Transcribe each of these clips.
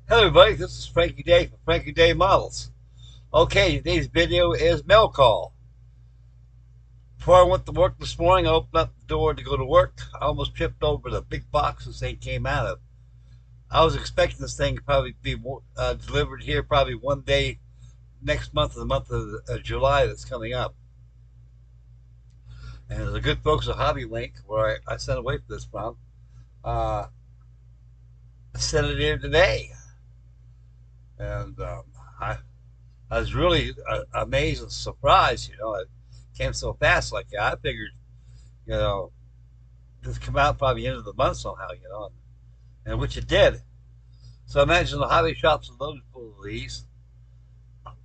Hello everybody, this is Frankie Day from Frankie Day Models. Okay, today's video is mail call. Before I went to work this morning, I opened up the door to go to work. I almost tripped over the big box this thing came out of. I was expecting this thing to probably be delivered here probably one day next month, the month of July that's coming up. And the good folks at Hobby Link, where I sent away for this from, uh, sent it here today. And I, I was really amazed and surprised. It came so fast like that. I figured, you know, this come out probably end of the month somehow, and which it did. So imagine the hobby shops are loaded full of these.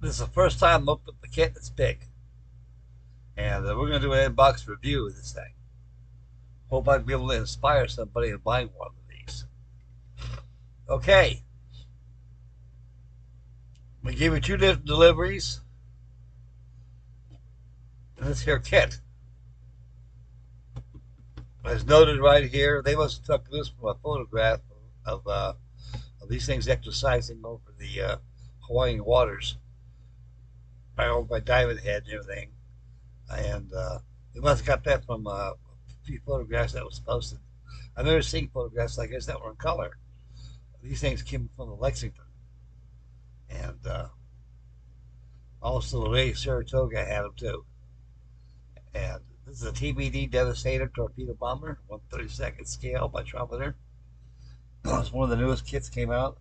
This is the first time I'm opening the kit that's big. And we're going to do an inbox review of this thing. Hope I'll be able to inspire somebody in buying one of these. Okay. We gave you 2 different deliveries in this here kit. As noted right here, they must have took this from a photograph of these things exercising over the Hawaiian waters, right over by Diamond Head and everything. And they must have got that from a few photographs that was posted. I've never seen photographs like this that were in color. These things came from the Lexington. And also the Ray Saratoga had them too. And this is a TBD Devastator torpedo bomber, 1/32 scale by Trumpeter. It's one of the newest kits came out.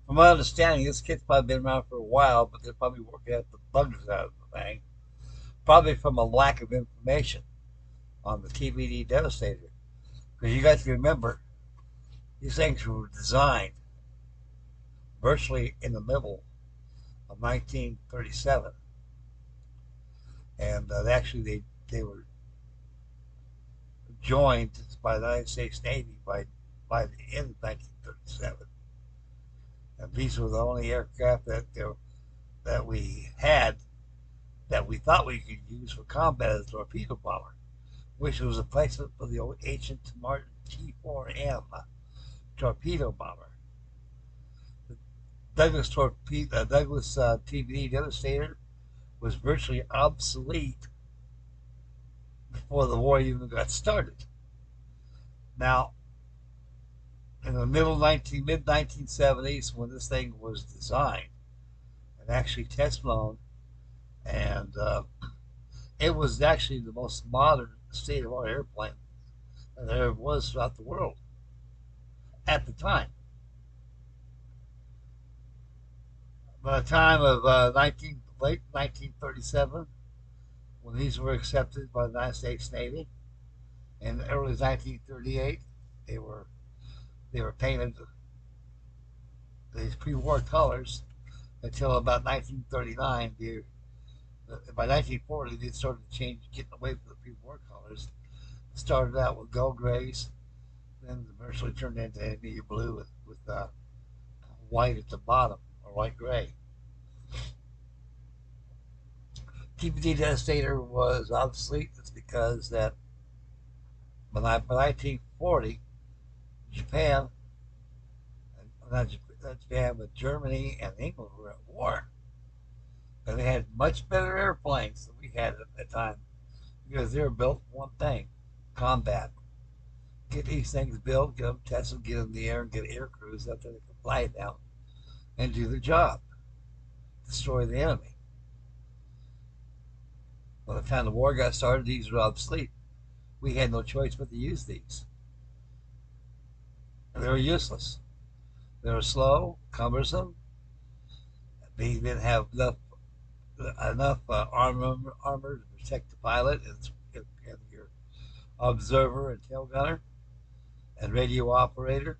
From my understanding, this kit's probably been around for a while, but they're probably working out the bugs out of the thing. Probably from a lack of information on the TBD Devastator. Because you guys remember, these things were designed virtually in the middle of 1937. And actually, they were joined by the United States Navy by the end of 1937. And these were the only aircraft that we had that we thought we could use for combat as a torpedo bomber, which was a replacement for the old ancient Martin T-4M torpedo bomber. The Douglas TBD Devastator was virtually obsolete before the war even got started. Now, in the mid 1970s, when this thing was designed and actually test flown, and it was actually the most modern state-of-the-art airplane that there ever was throughout the world at the time. By the time of late 1937, when these were accepted by the United States Navy, and early 1938, they were painted these pre-war colors until about 1939. By 1940, they started to change, getting away from the pre-war colors. It started out with gold grays, then eventually turned into navy blue with white at the bottom, or light gray. TBD Devastator was obsolete. It's because that by 1940, Japan, not Japan, but Germany and England were at war. And they had much better airplanes than we had at that time because they were built for one thing: combat. Get these things built, get them tested, get them in the air, and get air crews up there that can fly it down and do their job, destroy the enemy. By the time the war got started, these were obsolete. We had no choice but to use these. And they were useless. They were slow, cumbersome. They didn't have enough armor to protect the pilot and your observer and tail gunner and radio operator.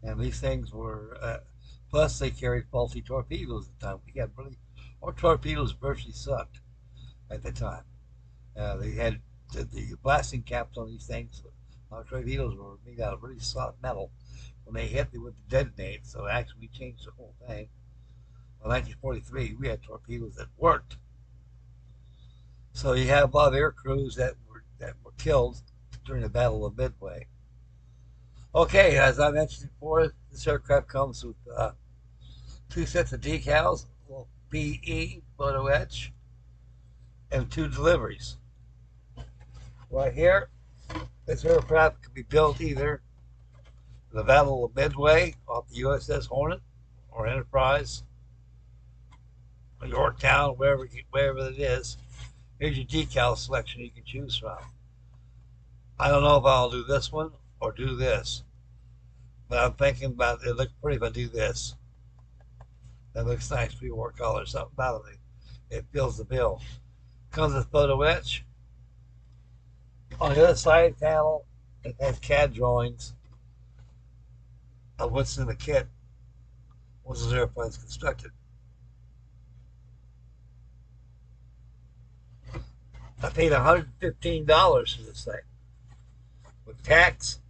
And these things were, plus they carried faulty torpedoes at the time. We had our torpedoes virtually sucked at the time. They had the blasting caps on these things. Our torpedoes were made out of really soft metal. When they hit, they would detonate. So actually, we changed the whole thing. In 1943, we had torpedoes that worked. So you have a lot of air crews that were killed during the Battle of Midway. Okay, as I mentioned before, this aircraft comes with 2 sets of decals, little PE photo etch, and 2 deliveries. Right here, this aircraft can be built either in the Battle of Midway off the USS Hornet or Enterprise, or Yorktown, wherever it is. Here's your decal selection you can choose from. I don't know if I'll do this one or do this, but I'm thinking about it. Looks pretty if I do this. That looks nice, pre-war color, something about it. It fills the bill. Comes with photo etch. On the other side panel, it has CAD drawings of what's in the kit once this airplane is constructed. I paid $115 for this thing. With tax,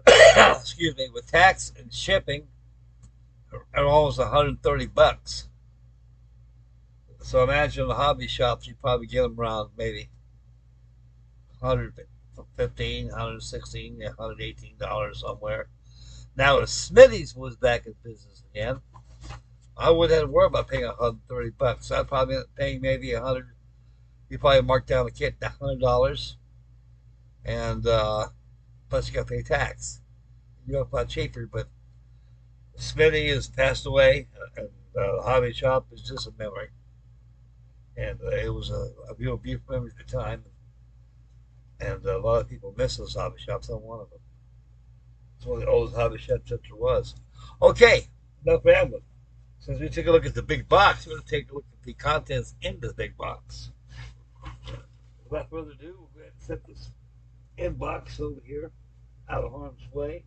excuse me, with tax and shipping, almost 130 bucks. So imagine the hobby shops, you probably get them around maybe 115, 116, $118 somewhere. Now if Smitty's was back in business again, I wouldn't have to worry about paying 130 bucks. I'd probably end up paying maybe 100. You probably mark down the kit to $100, and plus you got to pay tax. You know, it's a lot cheaper, but Smitty has passed away, and the hobby shop is just a memory. And it was a beautiful memory at the time, and a lot of people miss those hobby shops. I'm one of them. It's one of the oldest hobby shops there was. Okay, enough rambling. Since we took a look at the big box, we're going to take a look at the contents in the big box. Without further ado, we'll go ahead and set this in box over here, out of harm's way.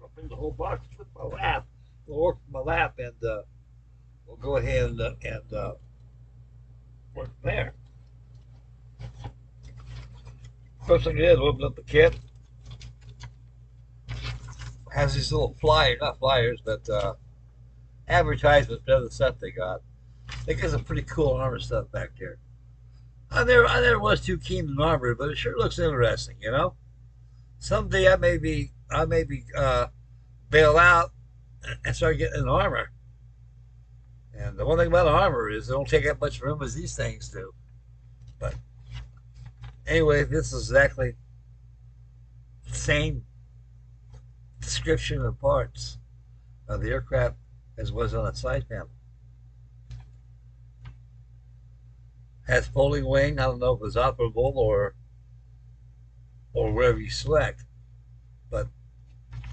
Open the whole box with my lap. We'll work with my lap, and we'll go ahead and work from there. First thing it is, open up the kit. Has these little flyers, not flyers, but advertisements for other stuff they got. They got some pretty cool armor stuff back there. I never was too keen on armor, but it sure looks interesting, you know. Someday I may be bail out and start getting an armor. And the one thing about armor is they don't take up much room as these things do. But anyway, this is exactly the same description of parts of the aircraft as was on the side panel. Has folding wing. I don't know if it's operable or wherever you select, but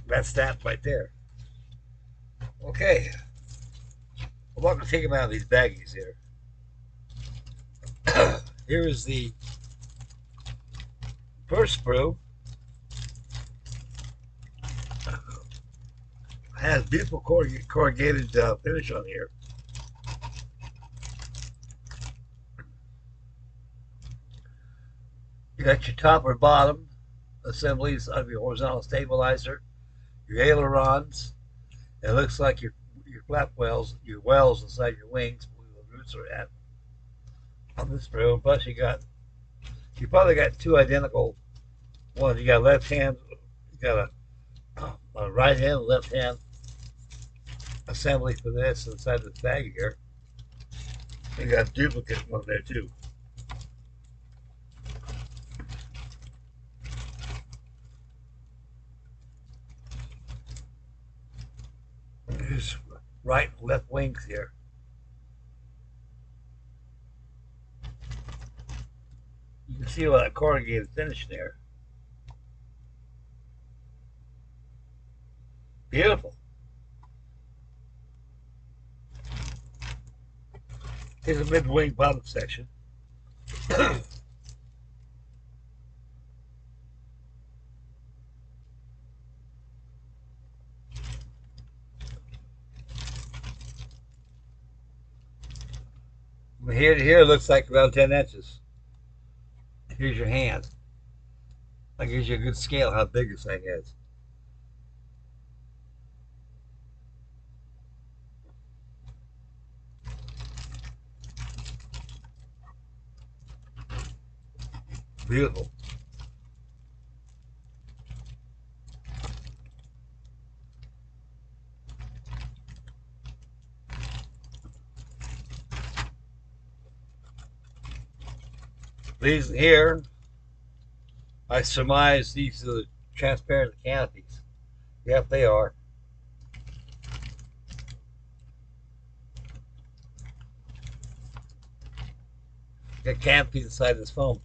that's that right there. Okay, I'm not going to take them out of these baggies here. Here is the first sprue. It has beautiful corrugated finish on here. You got your top or bottom assemblies of your horizontal stabilizer, your ailerons. It looks like your flap wells, your wells inside your wings, where the roots are at on this sprue. Plus you probably got 2 identical ones. You got left hand, you got a right hand, left hand assembly for this inside this bag here. You got a duplicate one there too. There's right and left wings here. You can see a lot of corrugated finish there. Beautiful. Here's a mid-wing bottom section. From here to here looks like about 10 inches. Here's your hand. That gives you a good scale how big this thing is. Beautiful. These here, I surmise these are the transparent canopies. Yep, they are. Got canopies inside this foam.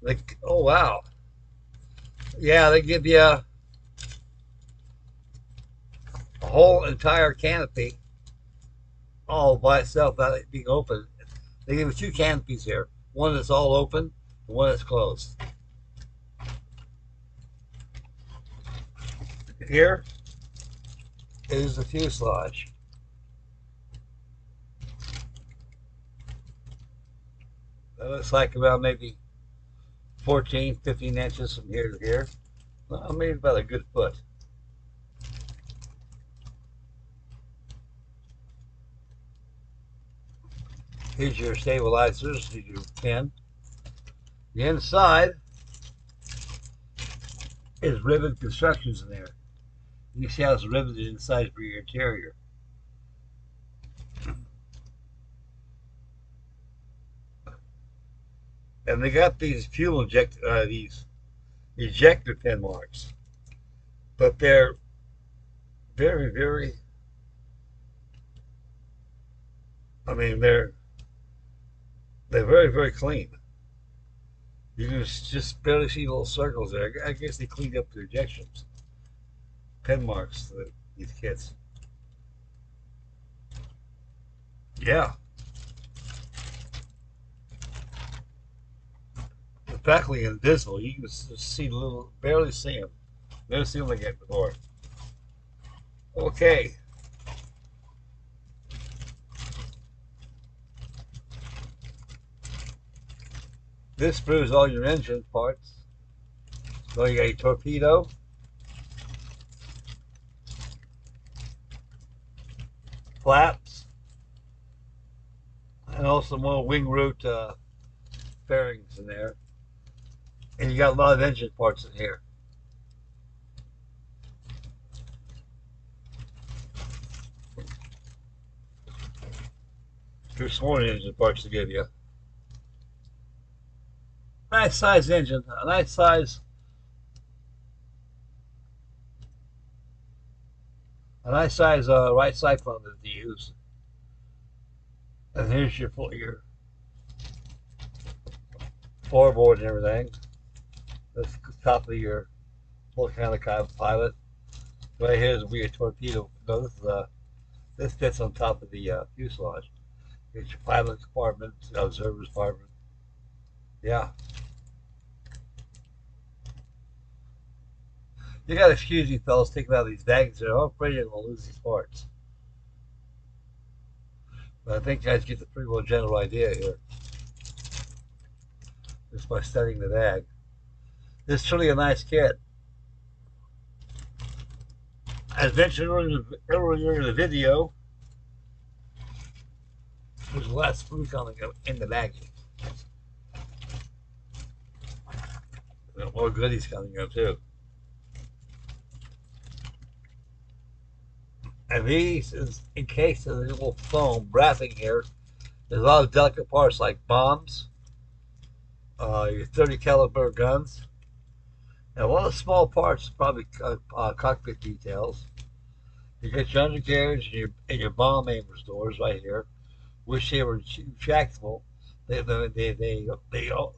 Like, oh wow. Yeah, they give you a whole entire canopy all by itself without it being open. They give you two canopies here. One that's all open and one that's closed. Here is the fuselage. That looks like about maybe 14, 15 inches from here to here. Well, maybe about a good foot. Here's your stabilizers, here's your pin. The inside is rivet constructions in there. You can see how it's riveted inside for your interior. And they got these these ejector pin marks, but they're very, very. I mean, they're very, very clean. You can just barely see little circles there. I guess they cleaned up the ejections, pin marks, these kits. Yeah. They're practically invisible. You can just see little, barely see them. Never seen them like that before. Okay. This proves all your engine parts. So you got a torpedo, flaps, and also more wing root fairings in there. And you got a lot of engine parts in here. Here's some more engine parts to give you. Nice size engine, a nice size, right cyclone to use. And here's your floorboard and everything. That's the top of your volcanic pilot. Right here is where your torpedo. No, this fits on top of the fuselage. It's your pilot compartment, observer's compartment. Yeah. You gotta excuse me, fellas, taking out these bags here. I'm afraid you're gonna lose these parts. But I think you guys get the pretty well general idea here. Just by studying the bag. This is truly a nice kit. As mentioned earlier in the video, there's a lot of screws in the baggie. There are more goodies coming up too. And these is encased in a little foam wrapping here. There's a lot of delicate parts like bombs, your 30 caliber guns, and one of the small parts probably cockpit details. You get your undercarriage and your bomb aimers doors right here. Wish they were retractable. They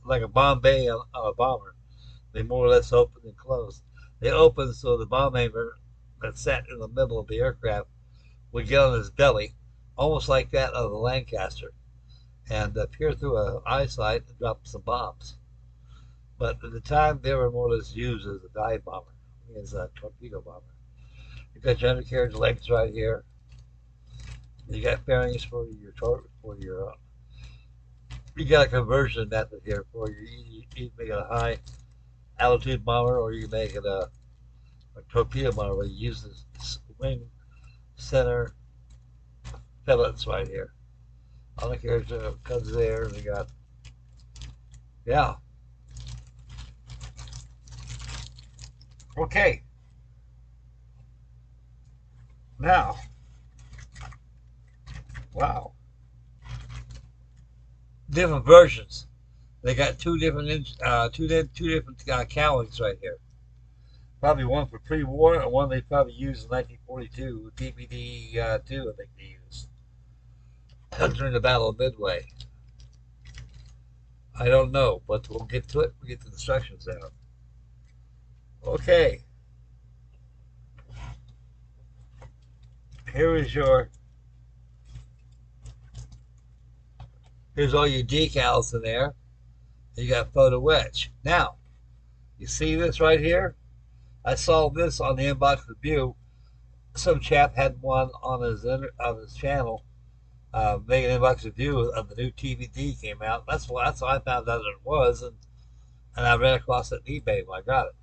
like a bomb bay on a bomber. They more or less open and close. They open so the bomb aimer that's sat in the middle of the aircraft would get on his belly, almost like that of the Lancaster, and peer through an eyesight and drop some bombs. But at the time, they were more or less used as a dive bomber, as a torpedo bomber. You got your undercarriage legs right here. You got fairings for your you got a conversion method here for your. You can make it a high altitude bomber, or you can make it a torpedo bomber where you use this wing center fillets right here. Undercarriage comes there, and we got, yeah. Okay. Now, wow. Different versions. They got two different cowlings right here. Probably one for pre-war and one they probably used in 1942, TBD-2, I think they used during the Battle of Midway. I don't know, but we'll get to it. We'll get the instructions out. Okay, here is your. Here's all your decals in there. You got photo wedge. Now, you see this right here? I saw this on the inbox review. Some chap had one on his channel, making an inbox review of the new TBD came out. That's why I found out it was, and I ran across it on eBay when I got it.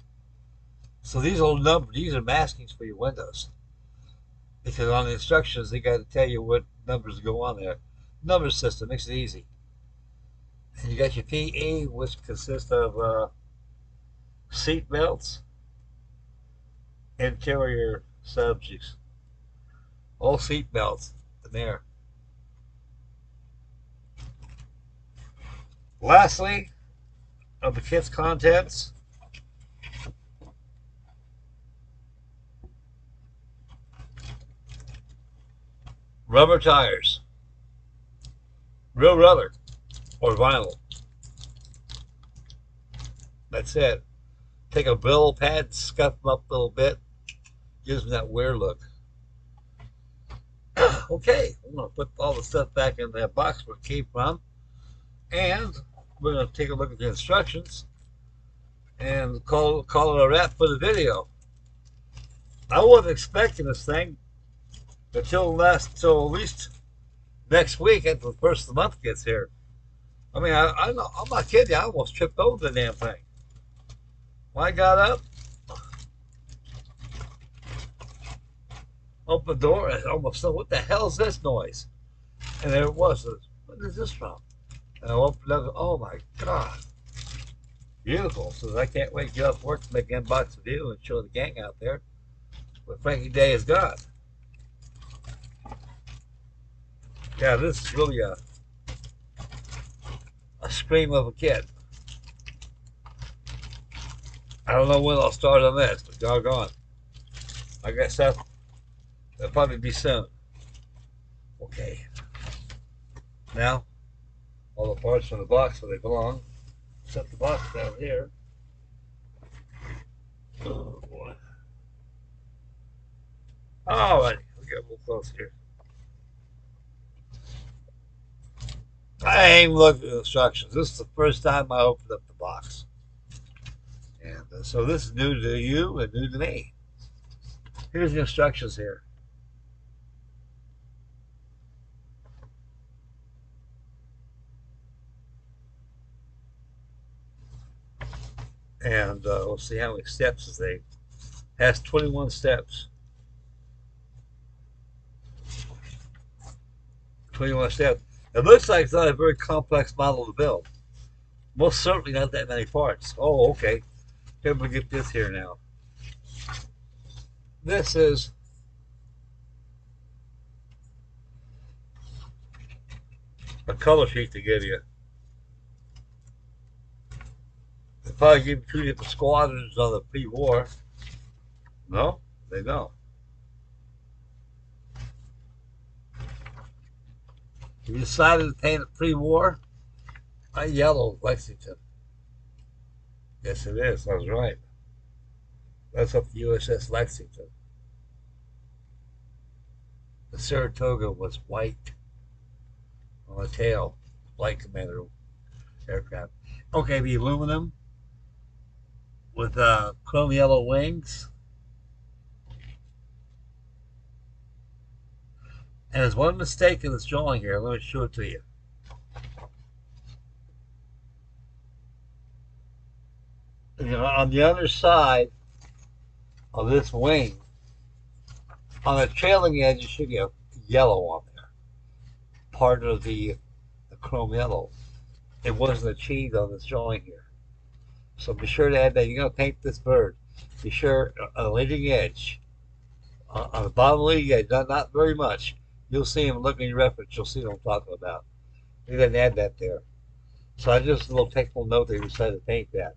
So these are maskings for your windows, because on the instructions they got to tell you what numbers go on there. Number system makes it easy. And you got your PE, which consists of seat belts, interior subjects, all seat belts in there. Lastly, of the kit's contents, rubber tires, real rubber or vinyl. That's it. Take a Brillo pad, scuff them up a little bit, gives them that weird look. Okay, I'm going to put all the stuff back in that box where it came from, and we're going to take a look at the instructions and call it a wrap for the video. I wasn't expecting this thing until at least next week after the first of the month gets here. I mean, I'm not kidding you. I almost tripped over the damn thing. When I got up, opened the door, I almost thought, what the hell is this noise? And there it was. What is this from? And I opened up, oh my God. Beautiful. So I can't wait to get off work to make an unbox review and show the gang out there what Frankie Day has got. Yeah, this is really a scream of a kid. I don't know when I'll start on this, but doggone. I guess that'll probably be soon. Okay. Now, all the parts from the box where they belong. Set the box down here. Oh boy. Alrighty, we'll get a little close here. I ain't even looked at the instructions. This is the first time I opened up the box. And so this is new to you and new to me. Here's the instructions here. And we'll see how many steps it has 21 steps. 21 steps. It looks like it's not a very complex model to build. Most certainly not that many parts. Oh, okay. Here we get this here now. This is a color sheet to give you. They probably give you 2 different squadrons on the pre-war. No, they don't. You decided to paint it pre-war? Yellow, Lexington. Yes, it is. I was right. That's up the USS Lexington. The Saratoga was white on the tail, Flight Commander aircraft. Okay, the aluminum with chrome yellow wings. And there's one mistake in this drawing here. Let me show it to you. On the other side of this wing, on the trailing edge, you should get yellow on there. Part of the chrome yellow. It wasn't achieved on this drawing here. So be sure to add that. You're going to paint this bird. Be sure on the leading edge, on the bottom leading edge, not very much. You'll see him. Look in your reference. You'll see what I'm talking about. You didn't add that there. So I just a little technical note that you decided to paint that.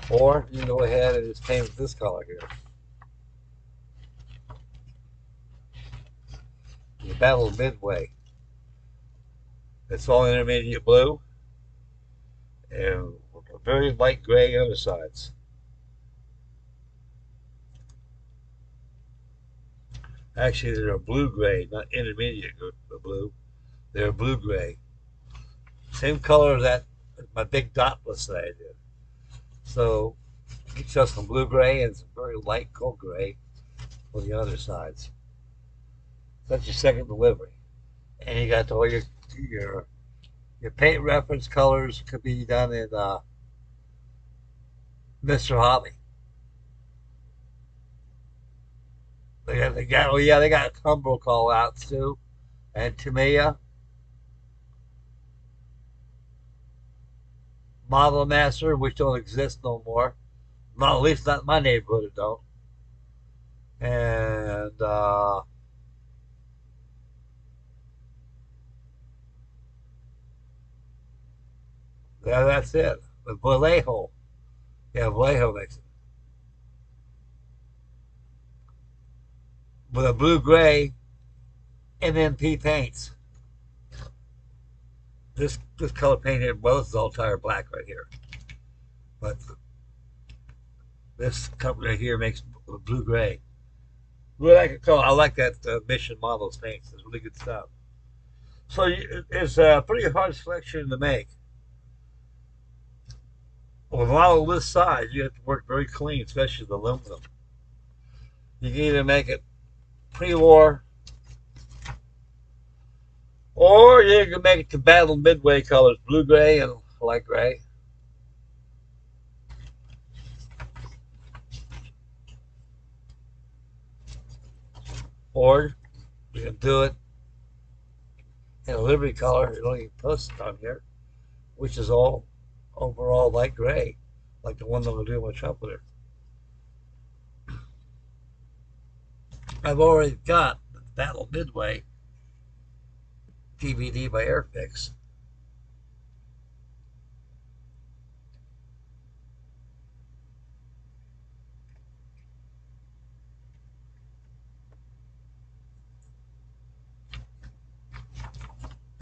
Or you can go ahead and just paint with this color here. The Battle Midway. It's all intermediate blue and very light gray undersides. Actually, they're a blue-gray, not intermediate blue. They're blue-gray. Same color as that, my big dotless that I did. So, you chose some blue-gray and some very light cold gray for the undersides. That's your second delivery. And you got all your paint reference colors could be done in Mr. Hobby. They got Cumberland call outs too, and Tamiya, Model Master, which don't exist no more. Not at least not in my neighborhood, it don't. And yeah, that's it. With Vallejo, yeah, Vallejo makes it with a blue gray MMP paints. This color paint here, well, this is all tire black right here, but this color right here makes blue gray. Really like a color. I like that Mission Models paints. It's really good stuff. So it's a pretty hard selection to make. With a model this size, you have to work very clean, especially the aluminum. You can either make it pre-war, or you can make it to Battle Midway colors, blue gray and light gray. Or you can do it in a Liberty color. You don't even post it on here, which is all overall light gray, like the one that I'm going to do with my trumpeter. I've already got the Battle Midway TBD by Airfix.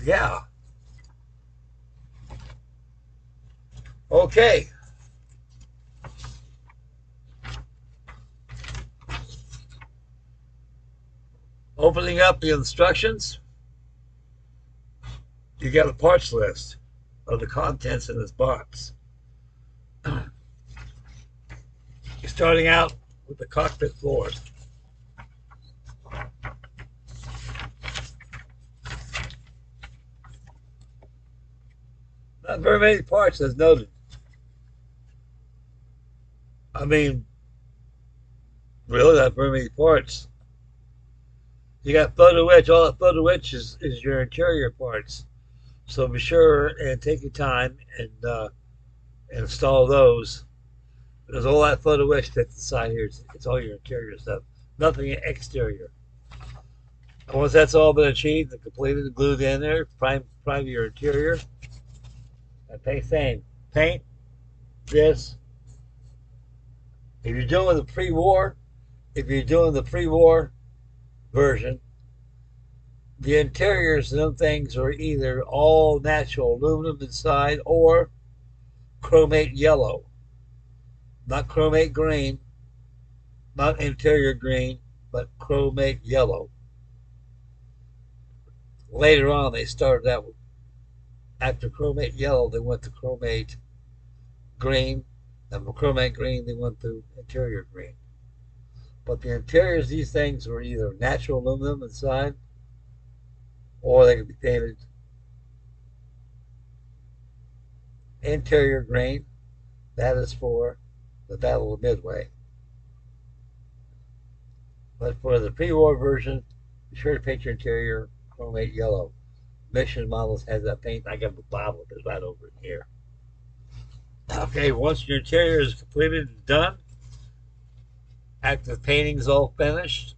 Yeah. Okay. Opening up the instructions, you get a parts list of the contents in this box. You're starting out with the cockpit floors. Not very many parts, as noted. I mean, really not very many parts. You got photo etch. All that photo etch is your interior parts. So be sure and take your time and install those. Because all that photo etch that's inside here, it's all your interior stuff. Nothing exterior. And once that's all been achieved and completed and glued in there, prime your interior. And paint this. If you're doing the pre-war version, the interiors of them things are either all natural aluminum inside or chromate yellow. Not chromate green, not interior green, but chromate yellow. Later on, they started out with, after chromate yellow, they went to chromate green, and from chromate green, they went to interior green. But the interiors of these things were either natural aluminum inside, or they could be painted interior green. That is for the Battle of Midway. But for the pre-war version, be sure to paint your interior chromate yellow. Mission Models has that paint. I got the bottle that's right over in here. Okay, once your interior is completed and done, after the painting is all finished,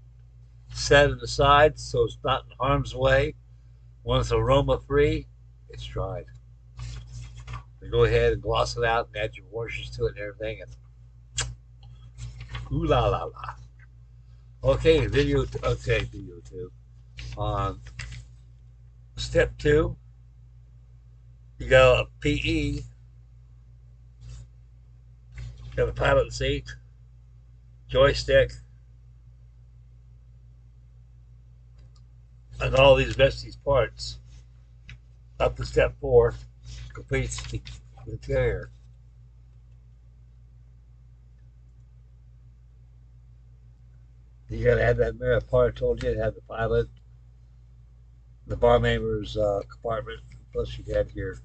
set it aside so it's not in harm's way. When it's aroma free, it's dried. go ahead and gloss it out and add your washers to it and everything. And ooh la la la. Okay, video. Okay, video two. On step two, you got a PE, got a pilot seat, joystick, and all these rest of these parts. Up to step four, completes the interior. You got to have that mirror part. I told you to have the pilot, the barman's compartment, plus you had your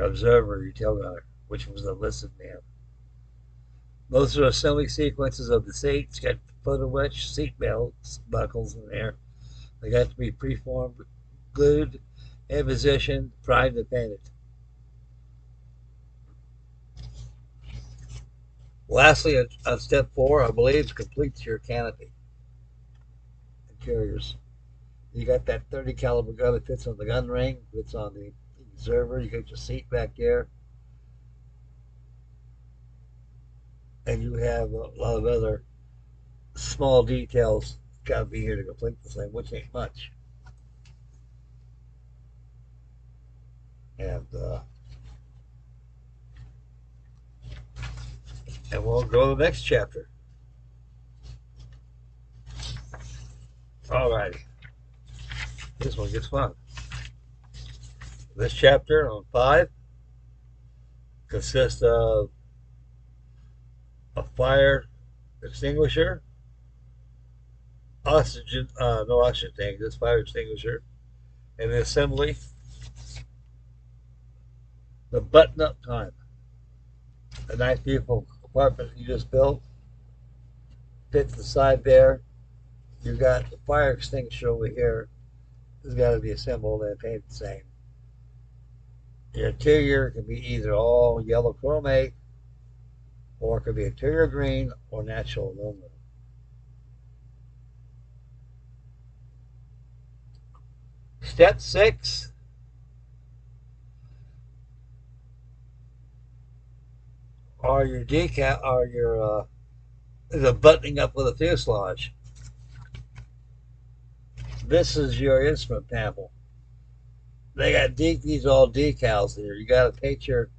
observer, your tail gunner, which was the listed man. Those are assembly sequences of the seats. You got photo wedge, seat belts, buckles in there. They got to be preformed, glued, in position, primed and painted. Lastly, on step four, I believe, completes your canopy interiors. You got that 30 caliber gun that fits on the gun ring, fits on the observer. You got your seat back there, and you have a lot of other small details got to be here to complete the thing, which ain't much. And we'll go to the next chapter. Alrighty, this one gets fun. This chapter on 5 consists of a fire extinguisher, oxygen, no oxygen tank, this fire extinguisher, and the assembly, the button-up time. A nice, beautiful compartment you just built, fits the side there. You got the fire extinguisher over here. It's got to be assembled and painted the same. The interior can be either all yellow chromate, or it could be interior green or natural aluminum. Step 6. Are your decal, are your the buttoning up with a fuselage. This is your instrument panel. They got these all decals here. You got to paint your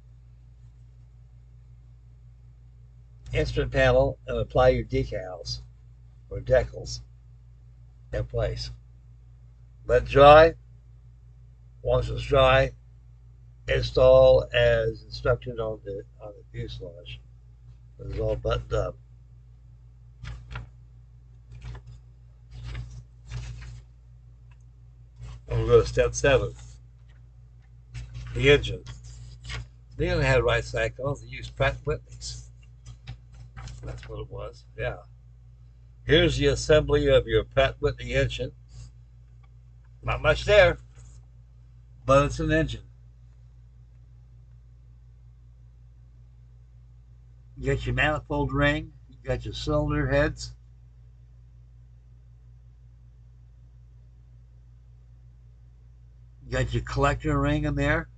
instrument panel and apply your decals or decals in place. Let dry. Once it's dry, install as instructed on the fuselage. It's all buttoned up. And we'll go to step 7. The engine. They didn't have right cycles. They used Pratt & Whitney's. That's what it was. Yeah. Here's the assembly of your Pratt & Whitney engine. Not much there, but it's an engine. You got your manifold ring. You got your cylinder heads. You got your collector ring in there.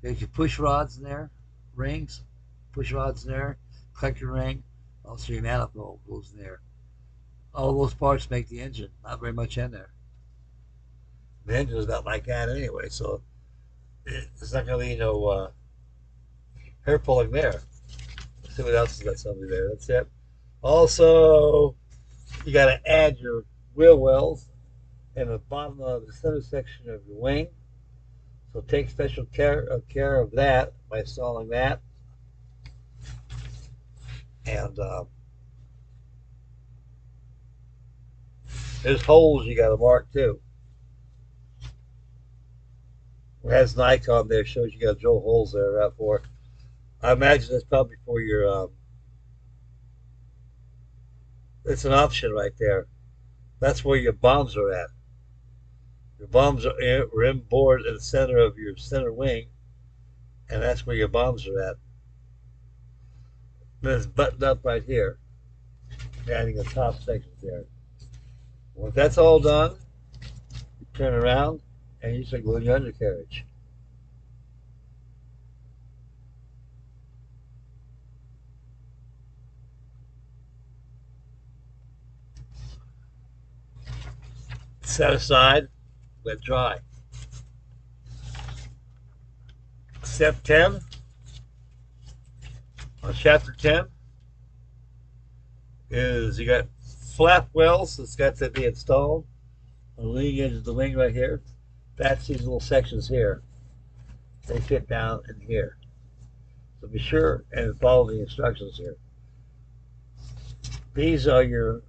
You got your push rods in there, rings, push rods in there, collector ring. Also your manifold goes in there. All those parts make the engine. Not very much in there. The engine is not like that anyway, so it's not going to be no hair pulling there. Let's see what else has got something there. That's it. Also, you got to add your wheel wells in the bottom of the center section of your wing. So take special care of that by installing that. And there's holes you got to mark too. It has an icon there, shows you got to drill holes there right for. I imagine that's probably for your. It's an option right there. That's where your bombs are at. Your bombs are inboard in the center of your center wing, and that's where your bombs are at. Then it's buttoned up right here, adding the top section there. Once that's all done, you turn around and you start going your undercarriage. set aside, let dry. Step 10 on chapter 10 is you got flap wells that's got to be installed on the leading edge of the wing right here. That's these little sections here. They fit down in here. So be sure and follow the instructions here. These are your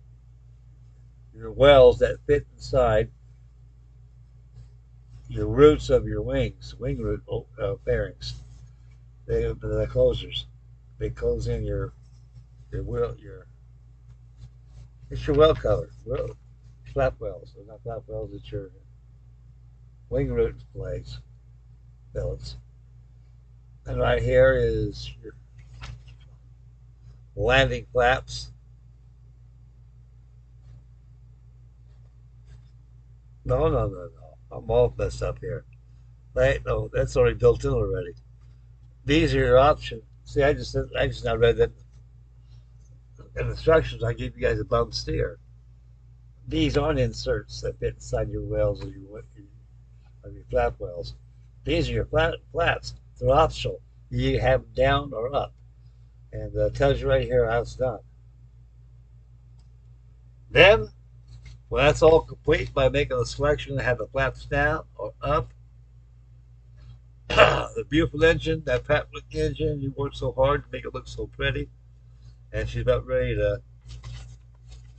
wells that fit inside your roots of your wings, wing root bearings. They're closers. They close in your well, it's your well cover. Flap wells. They're not flap wells, it's your wing root blades, billets. And right here is your landing flaps. No. I'm all messed up here. Right? No, that's already built in already. These are your options. See, I just now read that in instructions. I gave you guys a bum steer. These aren't inserts that fit inside your wells or your flap wells. These are your flaps. They're optional. You have them down or up. And it tells you right here how it's done. Then, when that's all complete by making a selection to have the flaps down or up, the beautiful engine, that Pratt-Whitney engine, you worked so hard to make it look so pretty, and she's about ready to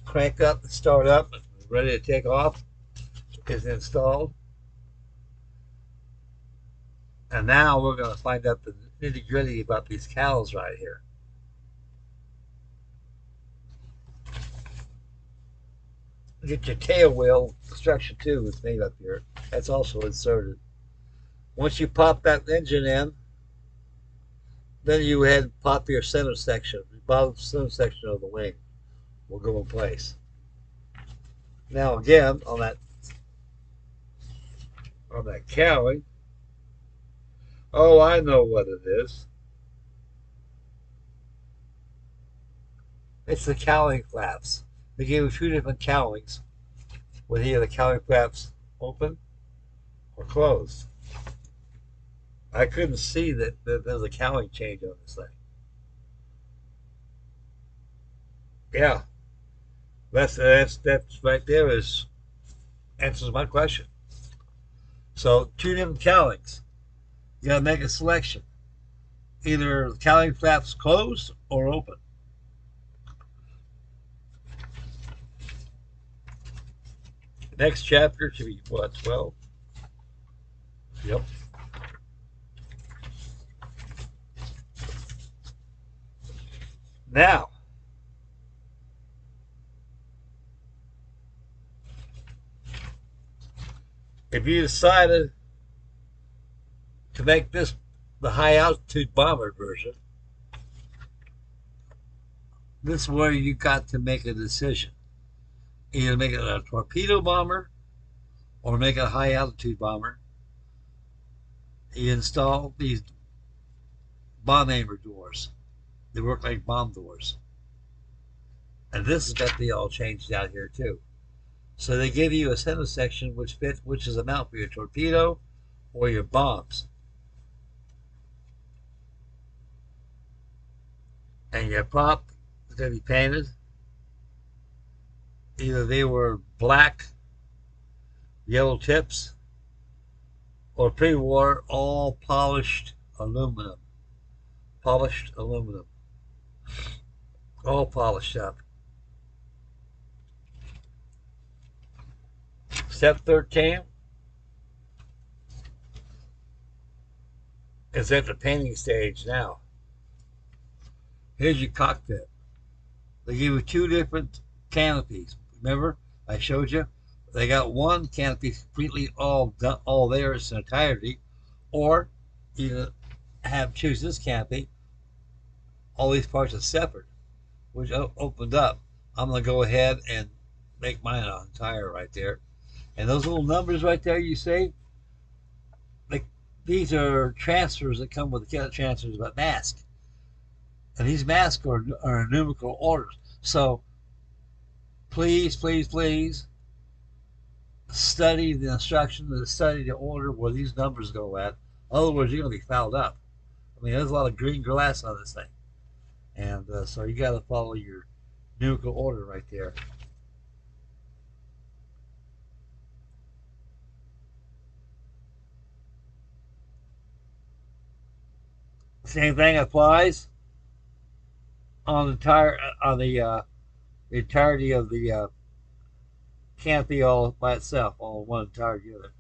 crank up and start up, ready to take off, is installed. And now we're going to find out the nitty-gritty about these cowls right here. Get your tail wheel construction too is made up here. That's also inserted. Once you pop that engine in, then you head and pop your center section. The bottom center section of the wing will go in place. Now again, on that cowling, oh, I know what it is. It's the cowling flaps. They gave you two different cowlings, with either the cowling flaps open or closed. I couldn't see that there's a cowling change on this thing. Yeah, that's right there is answers my question. So two different cowlings. You gotta make a selection. Either the cowling flaps closed or open. The next chapter should be what, 12? Yep. Now, if you decided to make this the high altitude bomber version, this is where you got to make a decision. Either make it a torpedo bomber or make it a high altitude bomber. You install these bomb aimer doors. They work like bomb doors. And this is what they all changed out here too. So they give you a center section which is a mount for your torpedo or your bombs. And your prop is going to be painted. Either they were black, yellow tips, or pre-war all polished aluminum. Polished aluminum. All polished up. Step 13 is at the painting stage now. Here's your cockpit. They give you two different canopies. Remember, I showed you? They got one canopy completely all there in its entirety, or you choose this canopy. All these parts are separate, which opened up. I'm going to go ahead and make mine an entire right there. And those little numbers right there you see, these are transfers that come with the transfers of a mask. And these masks are in numerical orders. So please, please, please study the instructions and study the order where these numbers go at. Otherwise, you're going to be fouled up. I mean, there's a lot of green glass on this thing. And so you got to follow your numerical order right there. Same thing applies on the entire on the entirety of the canopy all by itself, all one entire unit.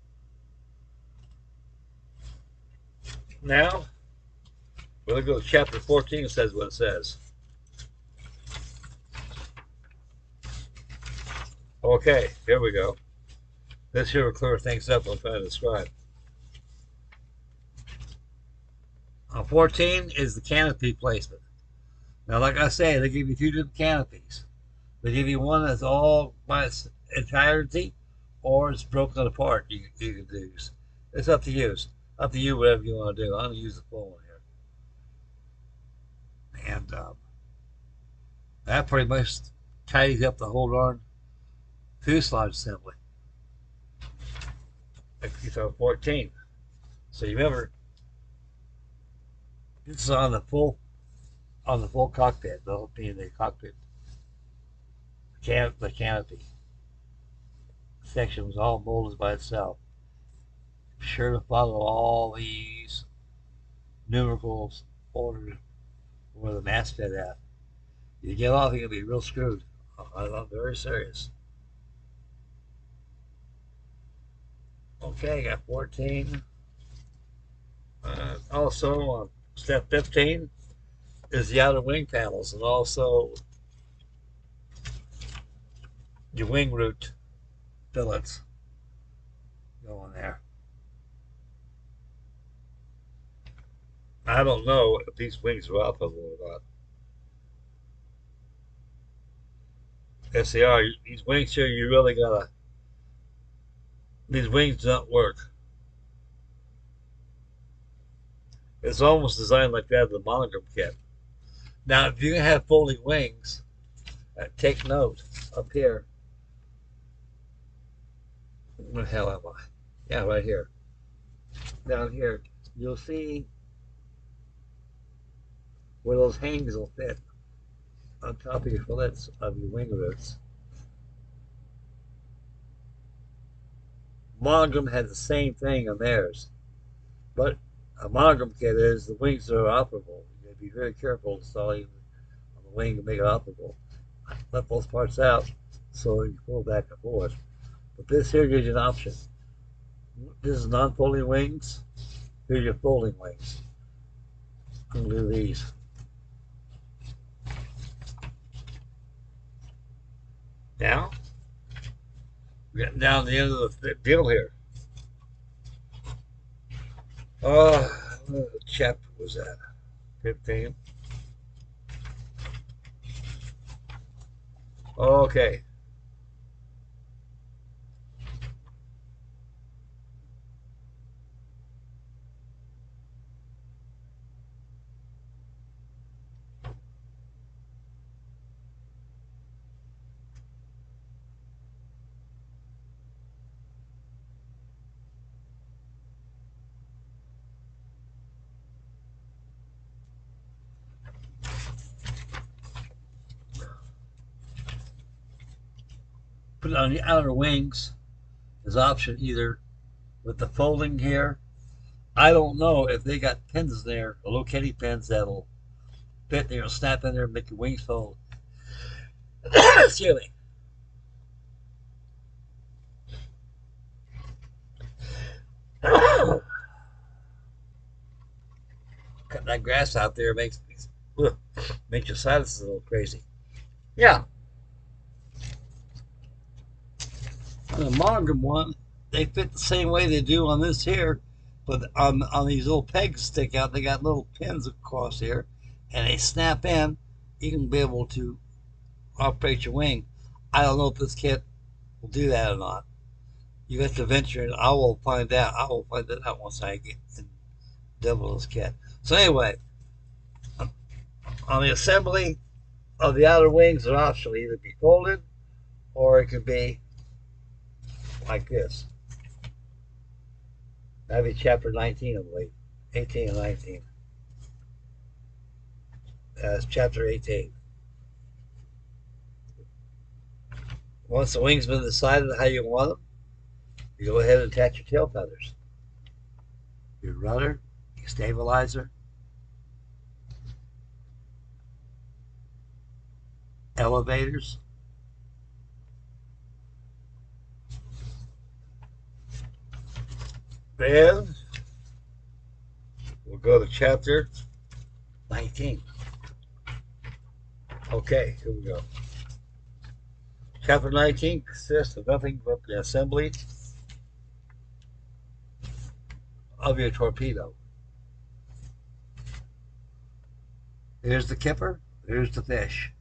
Now we're going to go to chapter 14. It says what it says. Okay, here we go. This here will clear things up. I'm trying to describe. 14 is the canopy placement. Now, like I say, they give you two different canopies. They give you one that's all by its entirety, or it's broken apart. You can use. It's up to you. Up to you, whatever you want to do. I'm going to use the full one here. And that pretty much tidies up the whole darn fuselage assembly. So 14. So you remember, this is on the full cockpit, the whole being the cockpit. The canopy section was all molded by itself. Be sure to follow all these numericals ordered where the masthead at. If you get off, you're gonna be real screwed. I'm very serious. Okay, got 14. Also on step 15 is the outer wing panels, and also your wing root fillets go on there. I don't know if these wings are operable or not. Yes, they are. These wings here, you really gotta. These wings don't work. It's almost designed like that of the monogram kit. Now, if you have folding wings, take note up here. Where the hell am I? Yeah, right here. Down here, you'll see where those hangs will fit on top of your fillets of your wing roots. Monogram had the same thing on theirs, but a monogram kit is the wings are operable. You gotta be very careful installing on the wing to make it operable. Let those parts out so you pull back and forth. But this here gives you an option. This is non-folding wings. Here's your folding wings. I'm gonna do these. Now, we're getting down to the end of the deal here. What chapter was that? 15. Okay. Put it on the outer wings is option either with the folding here. I don't know if they got pins there, locating pins that'll fit there and snap in there and make your wings fold. Excuse me. Cutting that grass out there makes your sinuses a little crazy. Yeah. The monogram one, they fit the same way they do on this here, but on these little pegs stick out, they got little pins across here, and they snap in. You can be able to operate your wing. I don't know if this kit will do that or not. You have to venture in. I will find out. I will find that out once I get in double this kit. So anyway, on the assembly of the outer wings, an option will either be folded or it could be like this. That'd be chapter 19, I believe. 18 and 19. That's chapter 18. Once the wing's been decided how you want them, you go ahead and attach your tail feathers. Your rudder, your stabilizer, elevators, then we'll go to chapter 19. Okay, here we go. Chapter 19 consists of nothing but the assembly of your torpedo. Here's the kipper, here's the fish.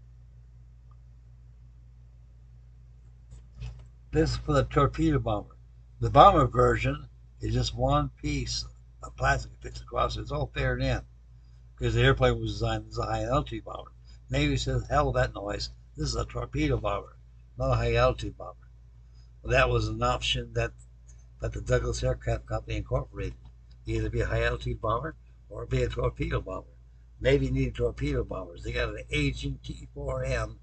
This is for the torpedo bomber. The bomber version is just one piece of plastic that fits across it. It's all paired in because the airplane was designed as a high altitude bomber. Navy says, hell with that noise. This is a torpedo bomber, not a high altitude bomber. Well, that was an option that the Douglas Aircraft Company incorporated. Either be a high altitude bomber or be a torpedo bomber. Navy needed torpedo bombers. They got an aging T4M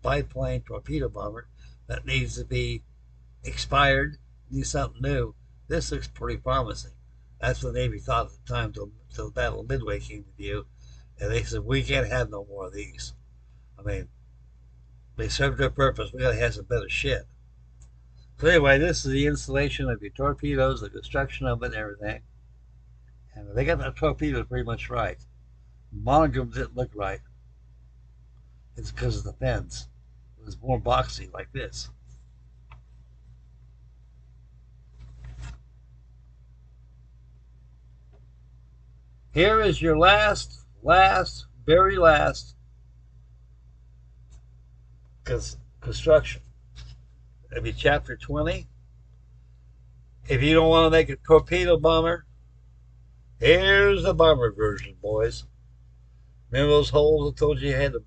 biplane torpedo bomber that needs to be expired, needs something new. This looks pretty promising. That's what the Navy thought at the time till the Battle of Midway came to view. And they said, we can't have no more of these. I mean, they served their purpose. We got to have some better shit. So anyway, this is the installation of your torpedoes, the construction of it and everything. And they got that torpedo pretty much right. Monogram didn't look right. It's because of the fins. It was more boxy like this. Here is your very last construction. It'll be chapter 20. If you don't want to make a torpedo bomber, here's the bomber version, boys. Remember those holes I told you had to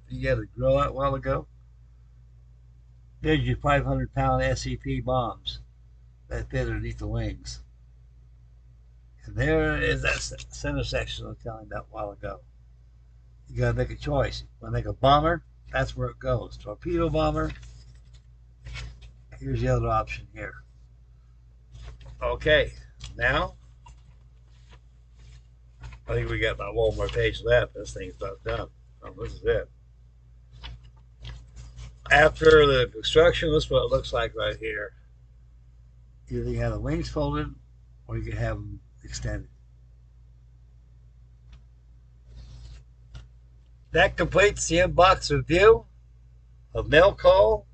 drill out a while ago? There's your 500-pound SCP bombs that fit underneath the wings. And there is that center section I was telling you about a while ago. You got to make a choice. You want to make a bomber? That's where it goes. Torpedo bomber. Here's the other option here. Okay, now I think we got about one more page left. This thing's about done. Oh, this is it. After the construction, this is what it looks like right here. Either you have the wings folded or you can have them extended. That completes the inbox review of mail call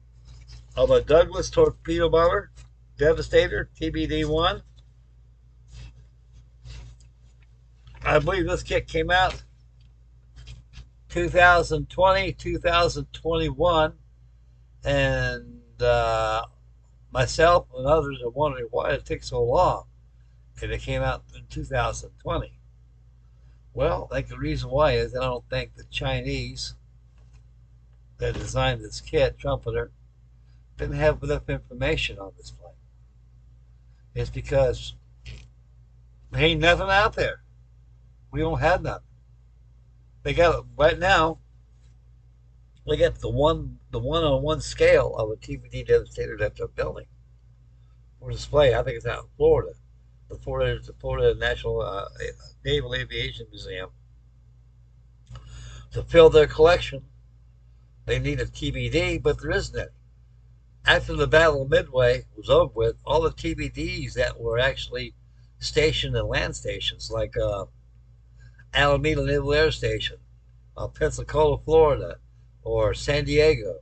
of a Douglas torpedo bomber Devastator TBD-1. I believe this kit came out 2020, 2021, and myself and others are wondering why it took so long, and it came out in 2020. Well, I think the reason why is I don't think the Chinese that designed this kit, Trumpeter, didn't have enough information on this plane. It's because there ain't nothing out there. We don't have nothing. They got right now. They got the one-on-one scale of a TBD Devastator that they're building for display. I think it's out in Florida, the Florida National Naval Aviation Museum. To fill their collection, they need a TBD, but there isn't any. After the Battle of Midway was over with, all the TBDs that were actually stationed in land stations like Alameda Naval Air Station, Pensacola, Florida, or San Diego,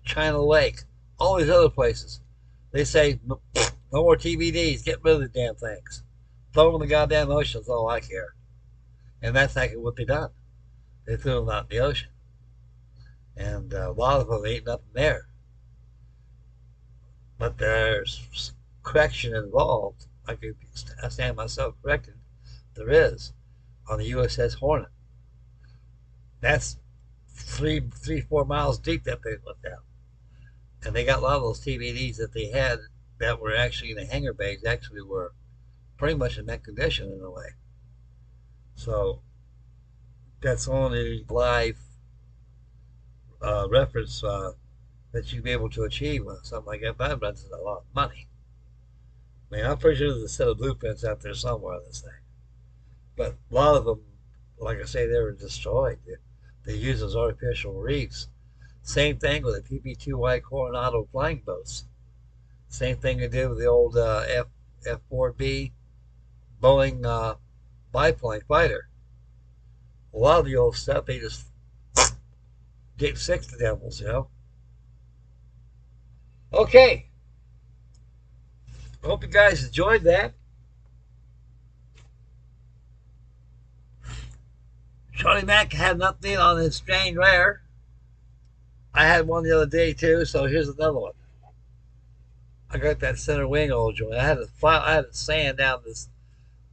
China Lake, all these other places, they say, no more TBDs, get rid of the damn things. Throw them in the goddamn ocean, that's all I care. And that's actually what they done. They threw them out in the ocean. And a lot of them ain't nothing there. But there's correction involved. I could stand myself corrected. There is on the USS Hornet. That's 3-4 miles deep that they went down. And they got a lot of those TBDs that they had that were actually in the hangar bays actually were pretty much in mint condition in a way. So that's only live reference that you'd be able to achieve with something like that. But that's a lot of money. I mean, I'm pretty sure there's a set of blueprints out there somewhere on this thing. But a lot of them, like I say, they were destroyed. They use as artificial reefs. Same thing with the PP-2Y Coronado flying boats. Same thing they did with the old F-4B Boeing biplane fighter. A lot of the old stuff, they just get sick to devils, you know. Okay. I hope you guys enjoyed that. Charlie Mack had an update on his strange rare. I had one the other day too, so here's another one. I got that center wing old joint. I had to sand down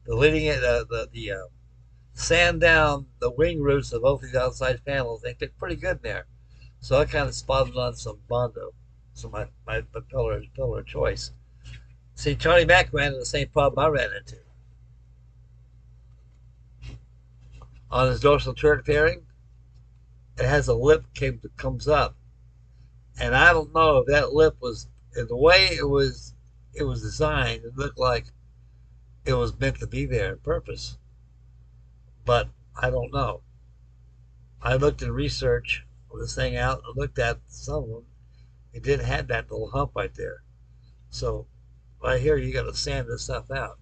the leading it, sand down the wing roots of both these outside panels. They fit pretty good in there. So I kind of spotted on some Bondo, so my pillar of choice. See, Charlie Mack ran into the same problem I ran into. On his dorsal turret fairing, it has a lip that comes up. And I don't know if that lip was, the way it was designed, it looked like it was meant to be there on purpose. But I don't know. I looked in research for this thing out. I looked at some of them. It didn't have that little hump right there. So right here, you got to sand this stuff out.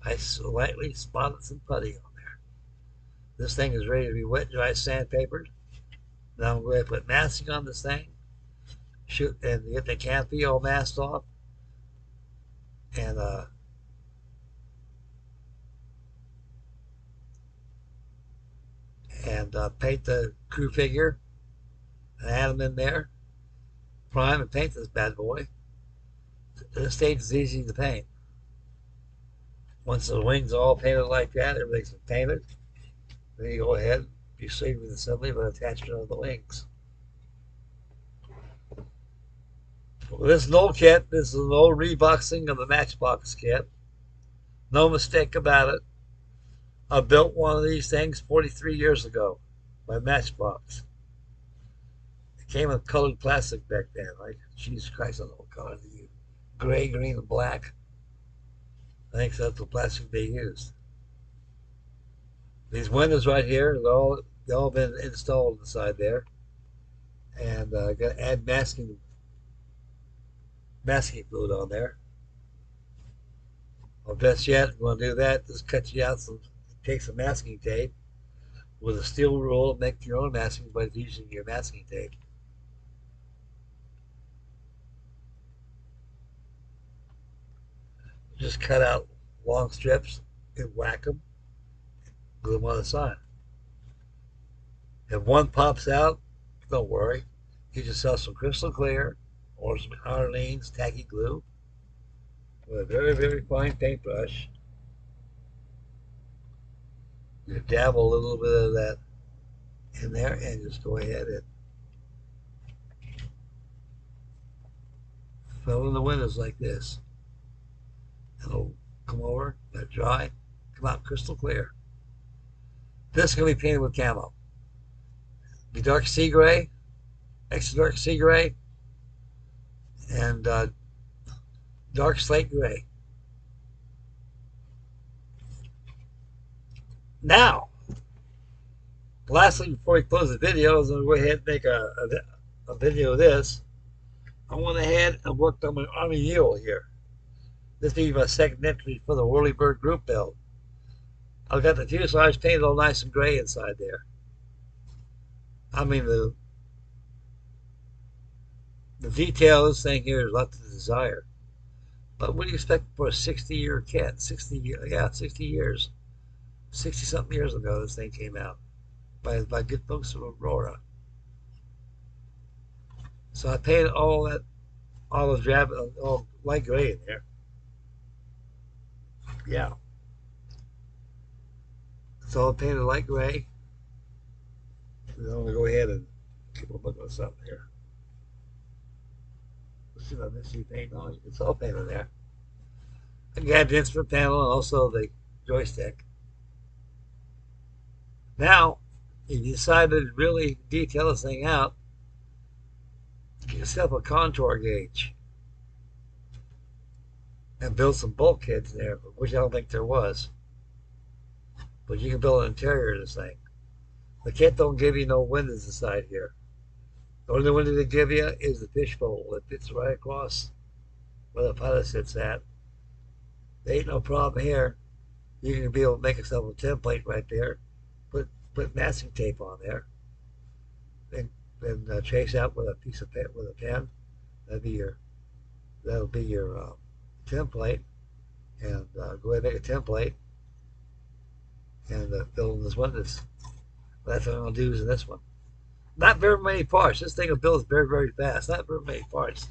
I slightly spotted some putty on there. This thing is ready to be wet, dry, sandpapered. Now I'm going to put masking on this thing. Shoot and get the canopy all masked off. And paint the crew figure and add them in there. Prime and paint this bad boy. This stage is easy to paint. Once the wings are all painted like that, everything's painted. Then you go ahead, you save the assembly by attachment of the wings. Well, this is an old kit. This is an old reboxing of the Matchbox kit. No mistake about it. I built one of these things 43 years ago by Matchbox. It came in colored plastic back then. Like, Jesus Christ, I don't know what color they used. Gray, green, and black. I think that's the plastic they used. These windows right here, they've all been installed inside there. And I got to add masking fluid on there. Or best yet, if you want to do that, just cut you out take some masking tape with a steel rule and make your own masking by using your masking tape. Just cut out long strips and whack them, glue them on the side. If one pops out, don't worry. Get yourself some crystal clear or some Harlene's tacky glue with a very, very fine paintbrush. You dabble a little bit of that in there and just go ahead and fill in the windows like this. It'll come over, let it dry, come out crystal clear. This is going to be painted with camo. Be dark sea gray, extra dark sea gray, and dark slate gray. Now, lastly, before we close the video, I was going to go ahead and make a video of this. I went ahead and worked on my Army Mule here. This will be my second entry for the Whirlybird group build. I've got the fuselage painted all nice and gray inside there. I mean, the detail of this thing here is left to desire. But what do you expect for a 60-year kit? 60 years. 60-something years ago, this thing came out by good folks from Aurora. So I painted all light gray in there. Yeah. So I painted light gray. And I'm going to go ahead and keep a look at something here. Let me see paint on it. It's all painted there. I got the instrument panel and also the joystick. Now, if you decide to really detail this thing out, get yourself a contour gauge and build some bulkheads there, which I don't think there was. But you can build an interior of this thing. The kit don't give you no windows inside here. The only window they give you is the fishbowl that fits right across where the pilot sits at. There ain't no problem here. You can be able to make yourself a template right there. Put masking tape on there. Then trace out with a piece of with a pen. That'll be your template. And go ahead and make a template and fill in this windows. That's what I'm gonna do in this one. Not very many parts. This thing will build very, very fast. Not very many parts.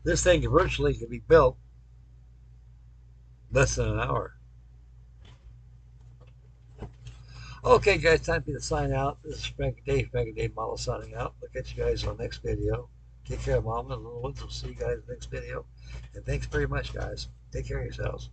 This thing virtually can be built less than an hour. Okay, guys, time for me to sign out. This is Frankie Dave Model signing out. I'll catch you guys on the next video. Take care, Mom and little ones. We'll see you guys in the next video. And thanks very much, guys. Take care of yourselves.